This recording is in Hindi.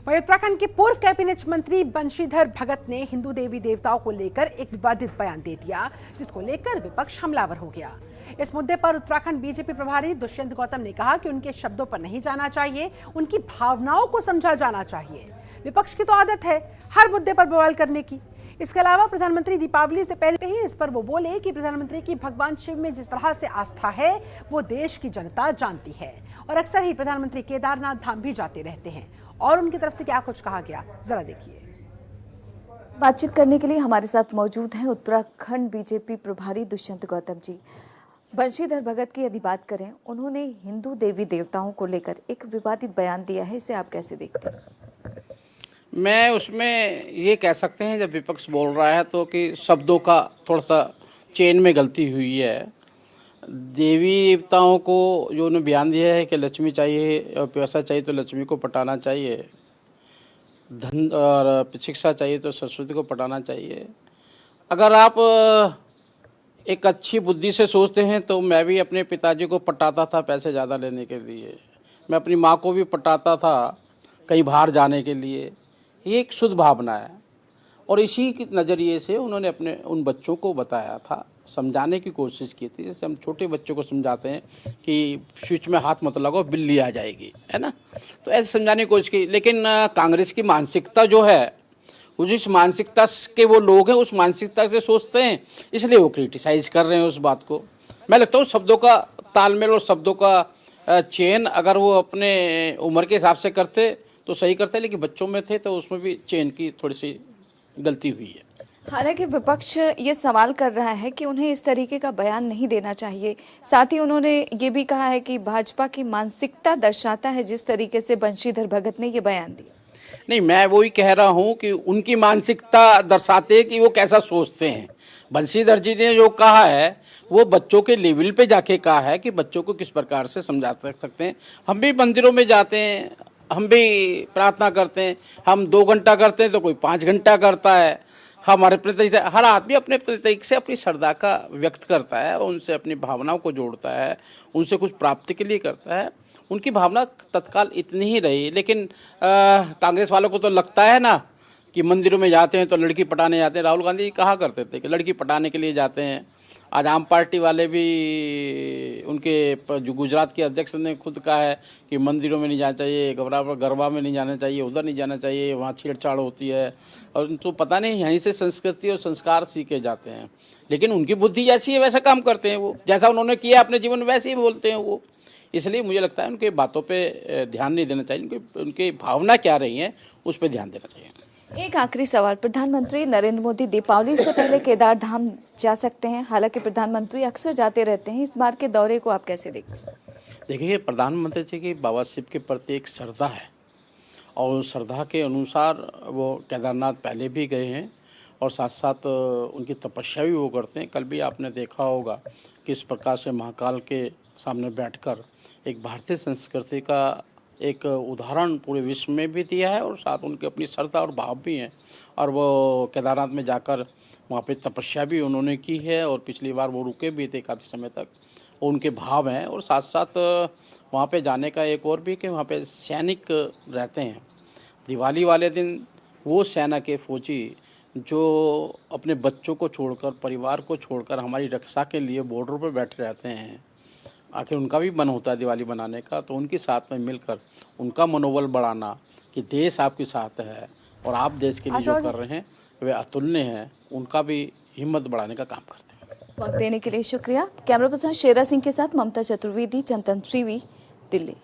वहीं उत्तराखंड के पूर्व कैबिनेट मंत्री बंशीधर भगत ने हिंदू देवी देवताओं को लेकर एक विवादित बयान दे दिया, जिसको लेकर विपक्ष हमलावर हो गया। इस मुद्दे पर उत्तराखंड बीजेपी प्रभारी दुष्यंत गौतम ने कहा कि उनके शब्दों पर नहीं जाना चाहिए, उनकी भावनाओं को समझा जाना चाहिए। विपक्ष की तो आदत है हर मुद्दे पर बवाल करने की। इसके अलावा प्रधानमंत्री दीपावली से पहले ही इस पर वो बोले कि प्रधानमंत्री की भगवान शिव में जिस तरह से आस्था है वो देश की जनता जानती है और अक्सर ही प्रधानमंत्री केदारनाथ धाम भी जाते रहते हैं। और उनकी तरफ से क्या कुछ कहा गया, जरा देखिए। बातचीत करने के लिए हमारे साथ मौजूद हैं उत्तराखंड बीजेपी प्रभारी दुष्यंत गौतम जी। बंशीधर भगत की यदि बात करें, उन्होंने हिंदू देवी देवताओं को लेकर एक विवादित बयान दिया है, इसे आप कैसे देखते हैं? मैं उसमें ये कह सकते हैं, जब विपक्ष बोल रहा है तो कि शब्दों का थोड़ा सा चेन में गलती हुई है। देवी देवताओं को जो उन्होंने बयान दिया है कि लक्ष्मी चाहिए और पैसा चाहिए तो लक्ष्मी को पटाना चाहिए, धन और शिक्षा चाहिए तो सरस्वती को पटाना चाहिए। अगर आप एक अच्छी बुद्धि से सोचते हैं तो मैं भी अपने पिताजी को पटाता था पैसे ज़्यादा लेने के लिए, मैं अपनी माँ को भी पटाता था कहीं बाहर जाने के लिए। ये एक शुद्ध भावना है और इसी के नज़रिए से उन्होंने अपने उन बच्चों को बताया था, समझाने की कोशिश की थी। जैसे हम छोटे बच्चों को समझाते हैं कि स्विच में हाथ मत लगाओ बिल्ली आ जाएगी, है ना, तो ऐसे समझाने की कोशिश की। लेकिन कांग्रेस की मानसिकता जो है, वो जिस मानसिकता के वो लोग हैं उस मानसिकता से सोचते हैं, इसलिए वो क्रिटिसाइज कर रहे हैं उस बात को। मैं लगता हूँ शब्दों का तालमेल और शब्दों का चेन अगर वो अपने उम्र के हिसाब से करते तो सही करते, लेकिन बच्चों में थे तो उसमें भी चेन की थोड़ी सी गलती हुई है। हालांकि विपक्ष ये सवाल कर रहा है कि उन्हें इस तरीके का बयान नहीं देना चाहिए। साथ ही उन्होंने ये भी कहा है कि भाजपा की मानसिकता दर्शाता है जिस तरीके से बंशीधर भगत ने ये बयान दिया। नहीं, मैं वही कह रहा हूँ कि उनकी मानसिकता दर्शाते हैं कि वो कैसा सोचते हैं। बंशीधर जी ने जो कहा है वो बच्चों के लेवल पे जाके कहा है कि बच्चों को किस प्रकार से समझा सकते हैं। हम भी मंदिरों में जाते हैं, हम भी प्रार्थना करते हैं, हम 2 घंटा करते हैं तो कोई 5 घंटा करता है। हमारे प्रति हर आदमी अपने तरीके से अपनी श्रद्धा का व्यक्त करता है, उनसे अपनी भावनाओं को जोड़ता है, उनसे कुछ प्राप्ति के लिए करता है। उनकी भावना तत्काल इतनी ही रही। लेकिन कांग्रेस वालों को तो लगता है ना कि मंदिरों में जाते हैं तो लड़की पटाने जाते हैं। राहुल गांधी कहा करते थे कि लड़की पटाने के लिए जाते हैं। आज आम पार्टी वाले भी, उनके जो गुजरात के अध्यक्ष ने खुद कहा है कि मंदिरों में नहीं जाना चाहिए, गरबा में नहीं जाना चाहिए, उधर नहीं जाना चाहिए, वहाँ छेड़छाड़ होती है। और उनको पता नहीं यहीं से संस्कृति और संस्कार सीखे जाते हैं। लेकिन उनकी बुद्धि जैसी है वैसा काम करते हैं, वो जैसा उन्होंने किया अपने जीवन में वैसे ही बोलते हैं वो। इसलिए मुझे लगता है उनके बातों पे ध्यान नहीं देना चाहिए, उनकी भावना क्या रही है उस पर ध्यान देना चाहिए। एक आखिरी सवाल, प्रधानमंत्री नरेंद्र मोदी दीपावली से पहले केदार धाम जा सकते हैं, हालांकि प्रधानमंत्री अक्सर जाते रहते हैं, इस बार के दौरे को आप कैसे देखते हैं? देखिए, प्रधानमंत्री जी की बाबा शिव के प्रति एक श्रद्धा है और उस श्रद्धा के अनुसार वो केदारनाथ पहले भी गए हैं और साथ साथ उनकी तपस्या भी वो करते हैं। कल भी आपने देखा होगा किस प्रकार से महाकाल के सामने बैठकर एक भारतीय संस्कृति का एक उदाहरण पूरे विश्व में भी दिया है और साथ उनकी अपनी श्रद्धा और भाव भी हैं। और वो केदारनाथ में जाकर वहाँ पे तपस्या भी उन्होंने की है और पिछली बार वो रुके भी थे काफ़ी समय तक। उनके भाव हैं और साथ साथ वहाँ पे जाने का एक और भी कि वहाँ पे सैनिक रहते हैं। दिवाली वाले दिन वो सेना के फौजी जो अपने बच्चों को छोड़कर, परिवार को छोड़कर हमारी रक्षा के लिए बॉर्डर पर बैठे रहते हैं, आखिर उनका भी मन होता है दिवाली बनाने का, तो उनके साथ में मिलकर उनका मनोबल बढ़ाना कि देश आपके साथ है और आप देश के लिए जो कर रहे हैं वे अतुलनीय हैं, उनका भी हिम्मत बढ़ाने का काम करते हैं। वक्त देने के लिए शुक्रिया। कैमरा पर्सन शेरा सिंह के साथ ममता चतुर्वेदी, चंदन टीवी, दिल्ली।